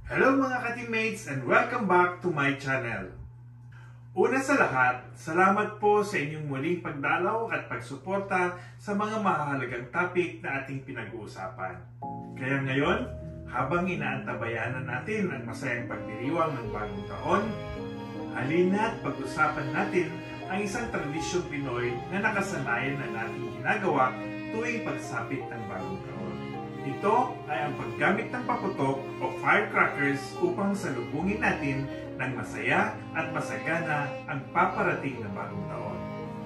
Hello mga ka-teammates and welcome back to my channel. Una sa lahat, salamat po sa inyong muling pagdalaw at pagsuporta sa mga mahalagang topic na ating pinag-uusapan. Kaya ngayon, habang inaantabayanan natin ang masayang pagdiriwang ng bagong taon, halina't pag-usapan natin ang isang tradisyong Pinoy na nakasanayan na nating ginagawa tuwing pagsapit ng bagong taon. Ito ay ang paggamit ng paputok o firecrackers upang salubungin natin ng masaya at masagana ang paparating na bagong taon.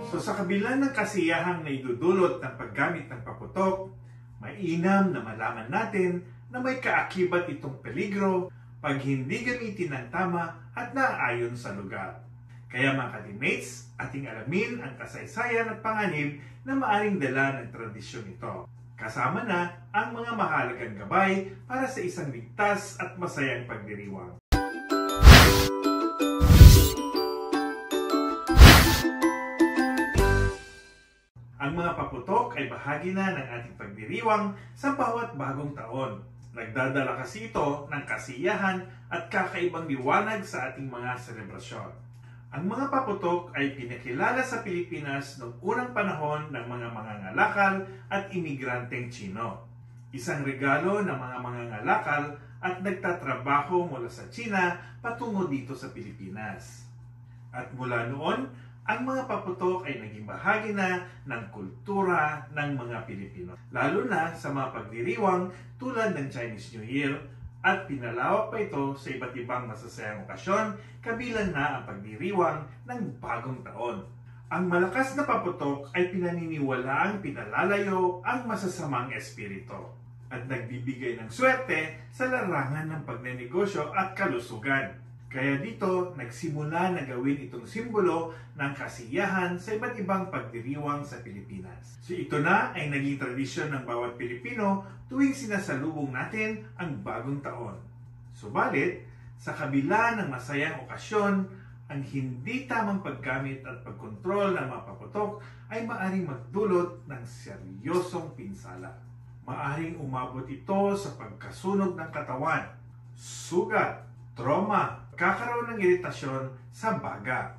So sa kabila ng kasiyahang na idudulot ng paggamit ng paputok, mainam na malaman natin na may kaakibat itong peligro pag hindi gamitin ng tama at naaayon sa lugar. Kaya mga ka-teammates, ating alamin ang kasaysayan at panganib na maaring dala ng tradisyon ito. Kasama na ang mga mahalagang gabay para sa isang ligtas at masayang pagdiriwang. Ang mga paputok ay bahagi na ng ating pagdiriwang sa bawat bagong taon. Nagdadala kasi ito ng kasiyahan at kakaibang liwanag sa ating mga selebrasyon. Ang mga paputok ay pinakilala sa Pilipinas noong unang panahon ng mga mangangalakal at imigranteng Tsino. Isang regalo ng mga mangangalakal at nagtatrabaho mula sa Tsina patungo dito sa Pilipinas. At mula noon, ang mga paputok ay naging bahagi na ng kultura ng mga Pilipino. Lalo na sa mga pagdiriwang tulad ng Chinese New Year, at pinalawak pa ito sa iba't ibang masasayang okasyon, kabilang na ang pagdiriwang ng bagong taon. Ang malakas na paputok ay pinaniniwalaang pinalalayo ang masasamang espiritu at nagbibigay ng swerte sa larangan ng pagnenegosyo at kalusugan. Kaya dito, nagsimula na gawin itong simbolo ng kasiyahan sa iba't ibang pagdiriwang sa Pilipinas. So ito na ay naging tradisyon ng bawat Pilipino tuwing sinasalubong natin ang bagong taon. Subalit, sa kabila ng masayang okasyon, ang hindi tamang paggamit at pagkontrol ng mga paputok ay maaaring magdulot ng seryosong pinsala. Maaaring umabot ito sa pagkasunog ng katawan, sugat, trauma, kakaroon ng iritasyon sa baga.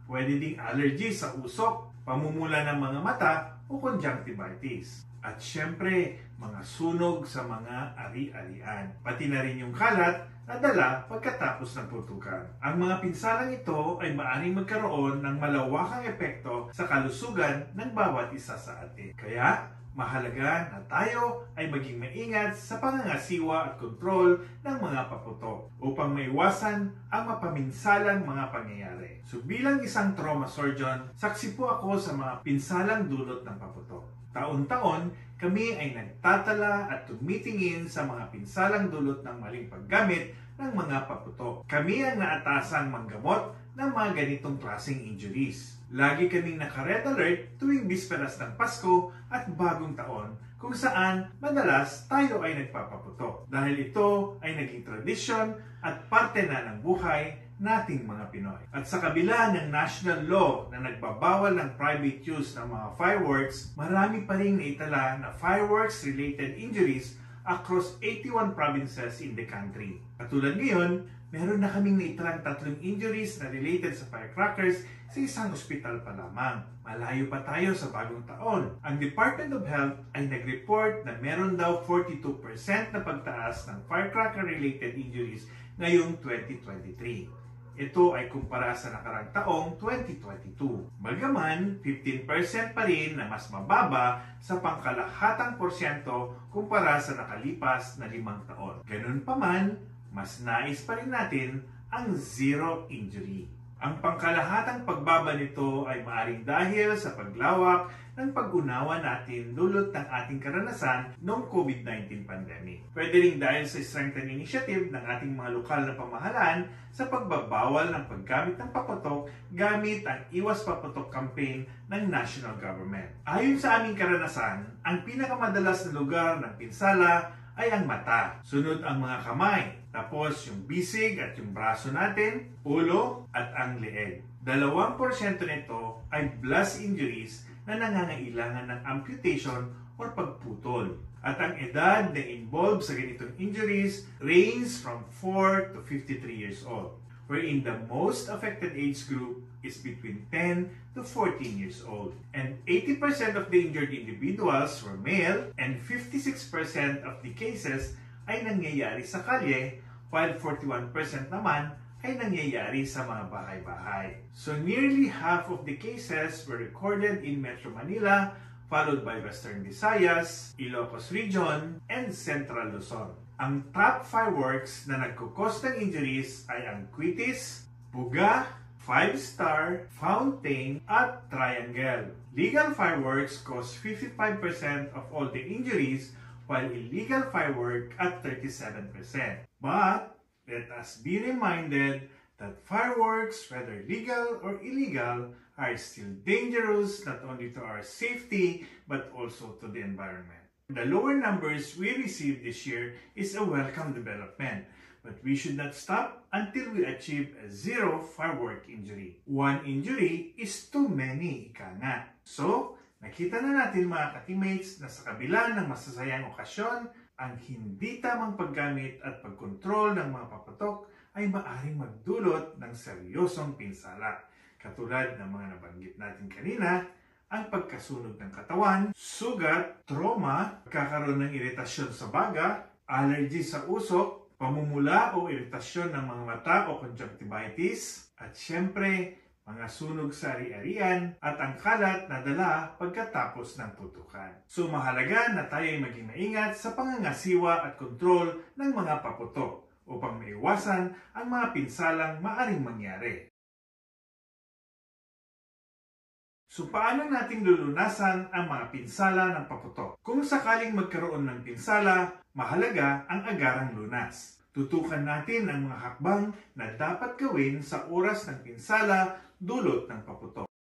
Pwede ding allergy sa usok, pamumula ng mga mata o conjunctivitis. At syempre, mga sunog sa mga ari-arian. Pati na rin yung kalat na dala pagkatapos ng putukan. Ang mga pinsalang ito ay maaaring magkaroon ng malawakang epekto sa kalusugan ng bawat isa sa atin. Kaya, mahalaga na tayo ay maging maingat sa pangangasiwa at kontrol ng mga paputok upang maiwasan ang mapaminsalang mga pangyayari. So bilang isang trauma surgeon, saksi po ako sa mga pinsalang dulot ng paputok. Taon-taon, kami ay nagtatala at tumitingin sa mga pinsalang dulot ng maling paggamit ng mga paputok. Kami ang naatasang manggamot ng mga ganitong klaseng injuries. Lagi kaming naka-red alert tuwing bisperas ng Pasko at Bagong Taon kung saan madalas tayo ay nagpapaputok dahil ito ay naging tradisyon at parte na ng buhay nating mga Pinoy. At sa kabila ng national law na nagbabawal ng private use ng mga fireworks, marami pa rin naitala na fireworks-related injuries across 81 provinces in the country. Katulad ngayon, meron na kaming naitalang 3 injuries na related sa firecrackers sa isang ospital pa lamang. Malayo pa tayo sa bagong taon. Ang Department of Health ay nag-report na meron daw 42% na pagtaas ng firecracker-related injuries ngayong 2023. Ito ay kumpara sa nakarang taong 2022. Bagaman, 15% pa rin na mas mababa sa pangkalahatang porsyento kumpara sa nakalipas na 5 taon. Ganun pa man, mas nais pa rin natin ang zero injury. Ang pangkalahatang pagbaba nito ay maaaring dahil sa paglawak ng pag-unawa natin dulot ng ating karanasan noong COVID-19 pandemic. Pwede rin dahil sa strengthening initiative ng ating mga lokal na pamahalaan sa pagbabawal ng paggamit ng paputok gamit ang Iwas Paputok campaign ng national government. Ayon sa aming karanasan, ang pinakamadalas na lugar ng pinsala ay ang mata. Sunod ang mga kamay. Tapos yung bisig at yung braso natin, ulo at ang leeg. 2% nito ay blast injuries na nangangailangan ng amputation o pagputol. At ang edad na involved sa ganitong injuries range from 4 to 53 years old, wherein the most affected age group is between 10 to 14 years old. And 80% of the injured individuals were male, and 56% of the cases ay nangyayari sa kalye, while 41% naman ay nangyayari sa mga bahay-bahay. So nearly half of the cases were recorded in Metro Manila, followed by Western Visayas, Ilocos Region, and Central Luzon. Ang top fireworks na nagkukos ng injuries ay ang Quitis, Buga, 5-Star, Fountain, at Triangle. Legal fireworks cause 55% of all the injuries, while illegal firework at 37%. But let us be reminded that fireworks, whether legal or illegal, are still dangerous not only to our safety but also to the environment. The lower numbers we received this year is a welcome development, but we should not stop until we achieve a zero firework injury. One injury is too many, ika nga. So, nakita na natin mga ka-teammates na sa kabila ng masasayang okasyon, ang hindi tamang paggamit at pagkontrol ng mga paputok ay maaaring magdulot ng seryosong pinsala. Katulad ng mga nabanggit natin kanina, ang pagkasunog ng katawan, sugat, trauma, pagkakaroon ng iritasyon sa baga, allergy sa usok, pamumula o iritasyon ng mga mata o conjunctivitis, at syempre, mga sunog sa ari-arian at ang kalat na dala pagkatapos ng putukan. So mahalaga na tayo ay maging maingat sa pangangasiwa at kontrol ng mga paputok upang maiwasan ang mga pinsalang maaring mangyari. So paano natin lulunasan ang mga pinsala ng paputok? Kung sakaling magkaroon ng pinsala, mahalaga ang agarang lunas. Tutukan natin ang mga hakbang na dapat gawin sa oras ng pinsala dulot ng paputok.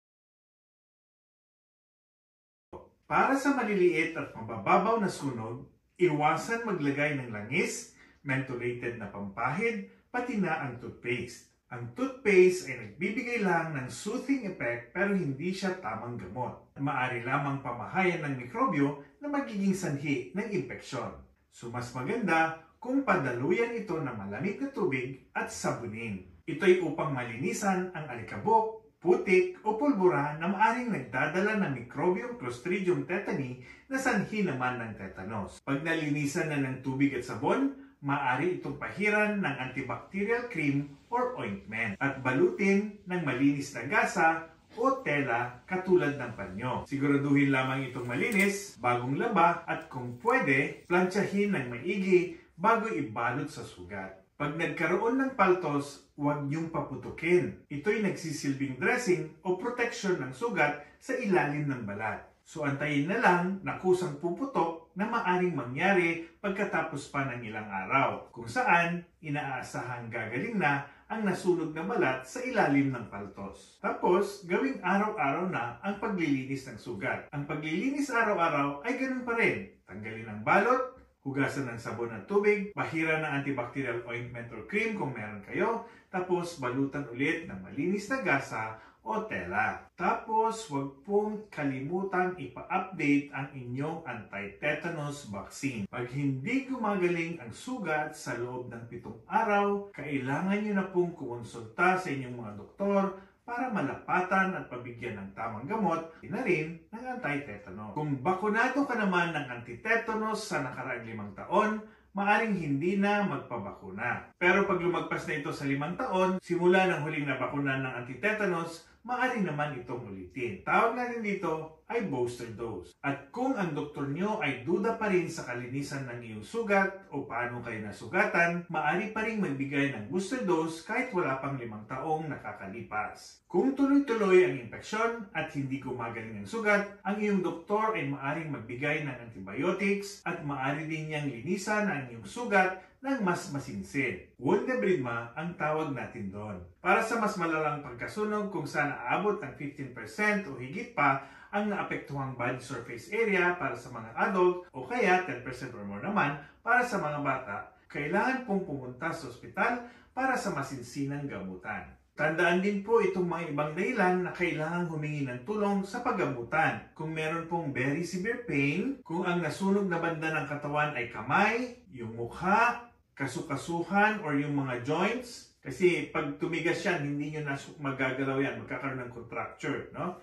Para sa maliliit at mabababaw na sunog, iwasan maglagay ng langis, mentholated na pampahid, pati na ang toothpaste. Ang toothpaste ay nagbibigay lang ng soothing effect pero hindi siya tamang gamot. Maaari lamang pamahayan ng mikrobyo na magiging sanhi ng impeksyon. So mas maganda kung padaluyan ito ng malamig na tubig at sabunin. Ito'y upang malinisan ang alikabok, putik o pulbura na maaring nagdadala ng Microbium Clostridium tetani na sanhi naman ng tetanus. Pag nalinisan na ng tubig at sabon, maaari itong pahiran ng antibacterial cream or ointment at balutin ng malinis na gasa o tela katulad ng panyo. Siguraduhin lamang itong malinis, bagong laba at kung pwede, plantsahin ng maigi bago ibalot sa sugat. Pag nagkaroon ng paltos, huwag niyong paputukin. Ito'y nagsisilbing dressing o protection ng sugat sa ilalim ng balat. So antayin na lang na kusang puputok na maaring mangyari pagkatapos pa ng ilang araw, kung saan inaasahang gagaling na ang nasunog na balat sa ilalim ng paltos. Tapos, gawing araw-araw na ang paglilinis ng sugat. Ang paglilinis araw-araw ay ganun pa rin. Tanggalin ang balot, hugasan ng sabon at tubig, pahiran ng antibacterial ointment or cream kung meron kayo, tapos balutan ulit ng malinis na gasa o tela. Tapos, huwag pong kalimutang ipa-update ang inyong anti-tetanus vaccine. Pag hindi gumagaling ang sugat sa loob ng 7 araw, kailangan nyo na pong kumonsulta sa inyong mga doktor para malapatan at pabigyan ng tamang gamot, na rin ng anti-tetanus. Kung bakunado ka naman ng anti-tetanus sa nakaraang 5 taon, maaring hindi na magpabakuna. Pero pag lumagpas na ito sa 5 taon, simula ng huling nabakunan ng anti-tetanus, maaari naman itong ulitin. Tawag natin dito ay booster dose. At kung ang doktor nyo ay duda pa rin sa kalinisan ng iyong sugat o paano kayo nasugatan, maaari pa rin magbigay ng booster dose kahit wala pang 5 taong nakakalipas. Kung tuloy-tuloy ang impeksyon at hindi gumagaling ang sugat, ang iyong doktor ay maaaring magbigay ng antibiotics at maaari din niyang linisan ang iyong sugat ng mas masinsin. Wound debridement ang tawag natin doon. Para sa mas malalang pagkasunog kung saan aabot ng 15% o higit pa ang naapektuhang body surface area para sa mga adult o kaya 10% or more naman para sa mga bata, kailangan pong pumunta sa ospital para sa masinsinang gamutan. Tandaan din po itong mga ibang dahilan na kailangang humingi ng tulong sa paggamutan. Kung meron pong very severe pain, kung ang nasunog na banda ng katawan ay kamay, yung mukha, kasukasuhan, or yung mga joints, kasi pag tumigas yan, hindi nyo na magagalaw yan, magkakaroon ng contracture, no?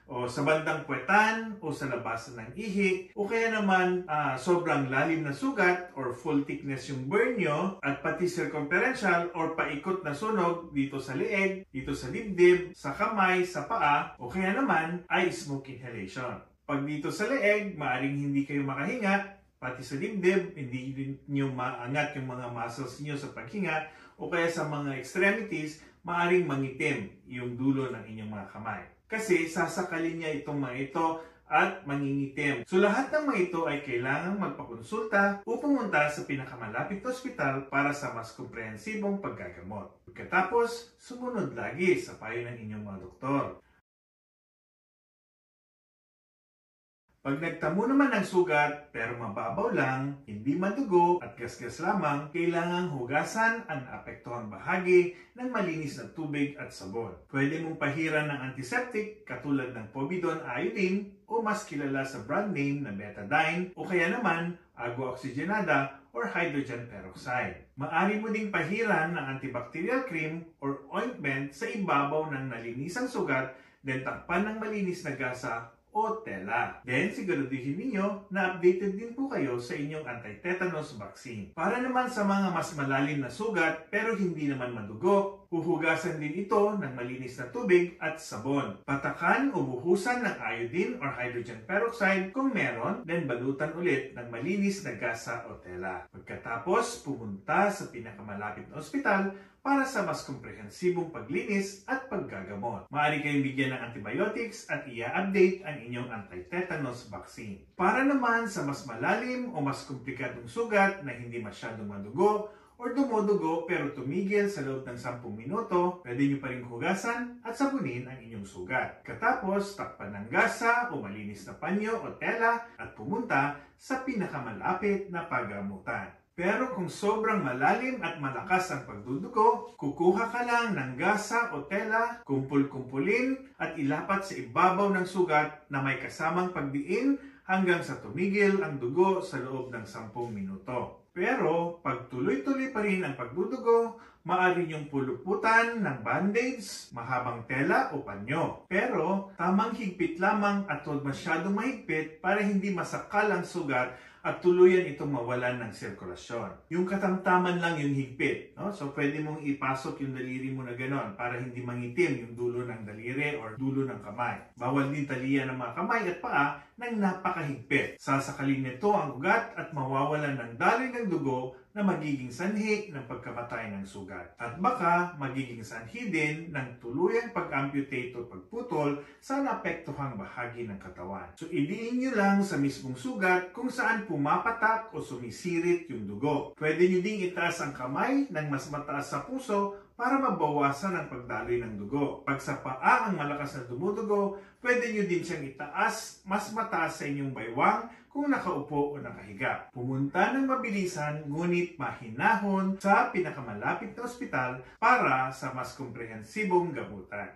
O sa bandang puwetan, o sa labasan ng ihi, o kaya naman sobrang lalim na sugat or full thickness yung burn nyo, at pati circumferential or paikot na sunog dito sa leeg, dito sa dibdib, sa kamay, sa paa, o kaya naman ay smoke inhalation. Pag dito sa leeg, maaring hindi kayo makahinga, pati sa dibdib, hindi nyo maangat yung mga muscles nyo sa paghinga, o kaya sa mga extremities, maaring mangitim yung dulo ng inyong mga kamay. Kasi sasakalin niya itong mga ito at mangingitim. So lahat ng mga ito ay kailangang magpakonsulta o pumunta sa pinakamalapit na ospital para sa mas komprehensibong paggagamot. Pagkatapos, sumunod lagi sa payo ng inyong mga doktor. Pag nagtamo naman ng sugat pero mababaw lang, hindi madugo at gasgas lamang, kailangang hugasan ang naapektuhang bahagi ng malinis na tubig at sabon. Pwede mong pahiran ng antiseptic katulad ng povidone iodine o mas kilala sa brand name na betadine o kaya naman agua oxygenada or hydrogen peroxide. Maaari mo ding pahiran ng antibacterial cream or ointment sa ibabaw ng nalinisang sugat, then takpan ng malinis na gasa o tela. Then, siguraduhin ninyo na updated din po kayo sa inyong anti-tetanus vaccine. Para naman sa mga mas malalim na sugat pero hindi naman madugo, huhugasan din ito ng malinis na tubig at sabon. Patakan o buhusan ng iodine or hydrogen peroxide kung meron, then balutan ulit ng malinis na gasa o tela. Pagkatapos, pumunta sa pinakamalapit na ospital para sa mas komprehensibong paglinis at paggagamot. Maaari kayong bigyan ng antibiotics at i-update ang inyong anti-tetanus vaccine. Para naman sa mas malalim o mas komplikadong sugat na hindi masyadong madugo o dumudugo pero tumigil sa loob ng 10 minuto, pwede nyo pa rin hugasan at sabunin ang inyong sugat. Katapos, takpan ng gasa o malinis na panyo o tela at pumunta sa pinakamalapit na paggamutan. Pero kung sobrang malalim at malakas ang pagdudugo, kukuha ka lang ng gasa o tela, kumpul-kumpulin at ilapat sa ibabaw ng sugat na may kasamang pagdiin hanggang sa tumigil ang dugo sa loob ng 10 minuto. Pero pag tuloy-tuloy pa rin ang pagdudugo, maaari niyong puluputan ng bandage, mahabang tela o panyo. Pero tamang higpit lamang at huwag masyadong mahigpit para hindi masakal ang sugat at tuluyan itong mawalan ng sirkulasyon. Yung katamtaman lang yung higpit. No? So pwede mong ipasok yung daliri mo na ganon para hindi mangitim yung dulo ng daliri or dulo ng kamay. Bawal din talian ng mga kamay at paa ng napakahigpit. Sasakalin nito ang ugat at mawawalan ng daloy ng dugo na magiging sanhi ng pagkamatay ng sugat. At baka magiging sanhi din ng tuluyang pag-amputate o pagputol sa naapektuhang bahagi ng katawan. So iliin nyo lang sa mismong sugat kung saan pumapatak o sumisirit yung dugo. Pwede nyo ding itaas ang kamay ng mas mataas sa puso para mabawasan ang pagdaloy ng dugo. Pag sa paa ang malakas na dumudugo, pwede nyo din siyang itaas mas mataas sa inyong baywang kung nakaupo o nakahiga. Pumunta ng mabilisan ngunit mahinahon sa pinakamalapit na ospital para sa mas komprehensibong gamutan.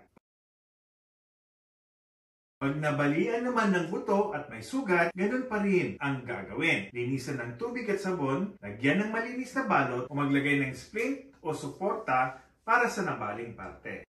Pag nabalian naman ng buto at may sugat, ganun pa rin ang gagawin. Linisan ng tubig at sabon, lagyan ng malinis na balot o maglagay ng splint o suporta para sa nabaling parte.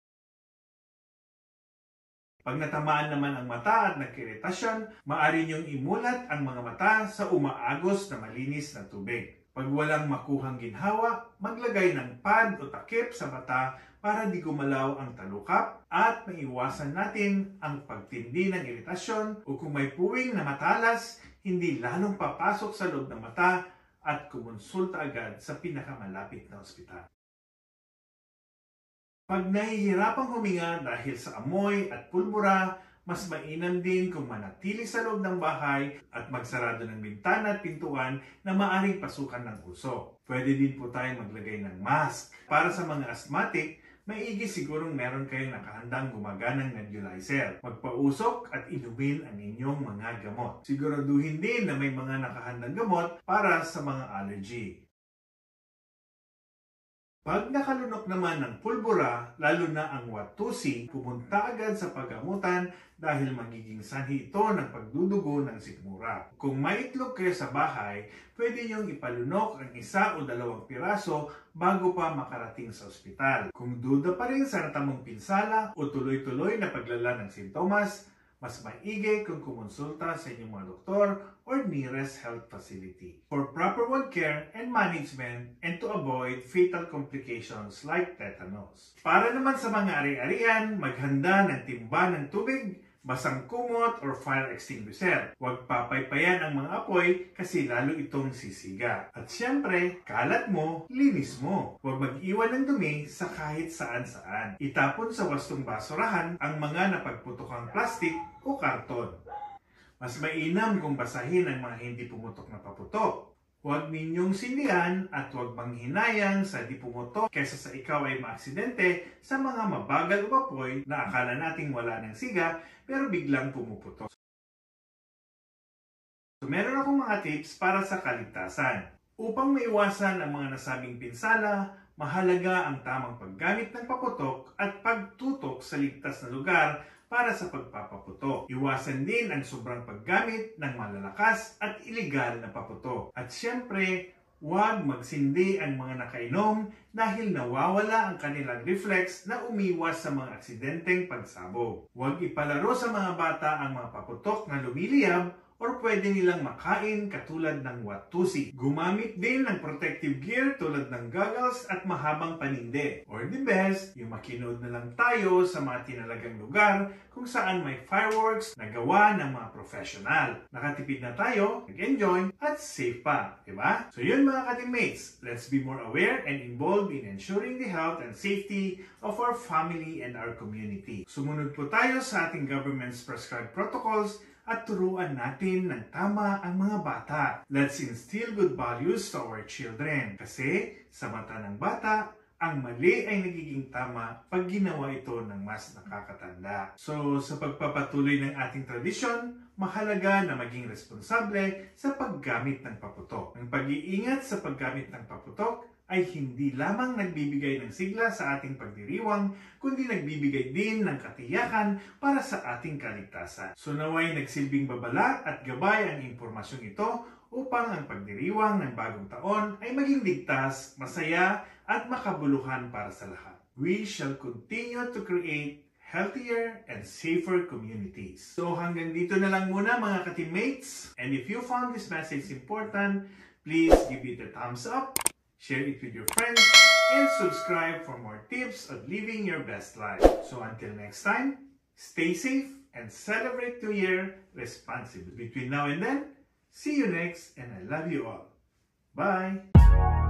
Pag natamaan naman ang mata at nagkiritasyon, maaari niyong imulat ang mga mata sa umaagos na malinis na tubig. Pag walang makuhang ginhawa, maglagay ng pad o takip sa mata para di gumalaw ang talukap at maiwasan natin ang pagtindi ng iritasyon o kung may puwing na matalas, hindi lalong papasok sa loob ng mata at kumonsulta agad sa pinakamalapit na ospital. Pag nahihirapang huminga dahil sa amoy at pulbura, mas mainam din kung manatili sa loob ng bahay at magsarado ng bintana at pintuan na maaring pasukan ng uso. Pwede din po tayong maglagay ng mask. Para sa mga asthmatic, maigi sigurong meron kayong nakahandang gumaganang nebulizer. Magpausok at inumin ang inyong mga gamot. Siguraduhin din na may mga nakahandang gamot para sa mga allergy. Pag nakalunok naman ng pulbura, lalo na ang Watusi, pumunta agad sa paggamutan dahil magiging sanhi ito ng pagdudugo ng sikmura. Kung may itlog kayo sa bahay, pwede niyong ipalunok ang 1 o 2 piraso bago pa makarating sa ospital. Kung duda pa rin sa natamong pinsala o tuloy-tuloy na paglala ng sintomas, mas maigi kung kumonsulta sa inyong mga doktor or nearest health facility for proper wound care and management and to avoid fatal complications like tetanus. Para naman sa mga ari-arian, maghanda ng timba ng tubig, basang kumot or fire extinguisher. Huwag papaypayan ang mga apoy kasi lalo itong sisiga. At syempre, kalat mo, linis mo. Huwag mag-iwan ng dumi sa kahit saan-saan. Itapon sa wastong basurahan ang mga napagputokang plastik o karton. Mas mainam kung basahin ang mga hindi pumutok na paputok. Huwag ninyong sindihan at huwag manghinayang sa di pumutok kaysa sa ikaw ay maaksidente sa mga mabagal umapoy na akala nating wala ng siga pero biglang pumuputok. So, meron akong mga tips para sa kaligtasan. Upang maiwasan ang mga nasabing pinsala, mahalaga ang tamang paggamit ng paputok at pagtutok sa ligtas na lugar para sa pagpapaputok. Iwasan din ang sobrang paggamit ng malalakas at ilegal na paputok. At syempre, huwag magsindi ang mga nakainom dahil nawawala ang kanilang reflex na umiwas sa mga aksidenteng pagsabog. Huwag ipalaro sa mga bata ang mga paputok na lumiliyab or pwede nilang makain katulad ng Watusi. Gumamit din ng protective gear tulad ng goggles at mahabang paninde. Or the best, yung makinood na lang tayo sa mga tinalagang lugar kung saan may fireworks na gawa ng mga professional. Nakatipid na tayo, nag-enjoy, at safe pa, diba? So yun mga ka-teammates, let's be more aware and involved in ensuring the health and safety of our family and our community. Sumunod po tayo sa ating government's prescribed protocols at turuan natin ng tama ang mga bata. Let's instill good values to our children. Kasi sa mata ng bata, ang mali ay nagiging tama pag ginawa ito ng mas nakakatanda. So sa pagpapatuloy ng ating tradisyon, mahalaga na maging responsable sa paggamit ng paputok. Ang pag-iingat sa paggamit ng paputok ay hindi lamang nagbibigay ng sigla sa ating pagdiriwang, kundi nagbibigay din ng katiyakan para sa ating kaligtasan. So naway nagsilbing babala at gabay ang impormasyong ito upang ang pagdiriwang ng bagong taon ay maging ligtas, masaya at makabuluhan para sa lahat. We shall continue to create healthier and safer communities. So hanggang dito na lang muna mga ka-teammates. And if you found this message important, please give it a thumbs up, share it with your friends, and subscribe for more tips of living your best life. So until next time, stay safe and celebrate New Year responsibly. Between now and then, see you next, and I love you all. Bye!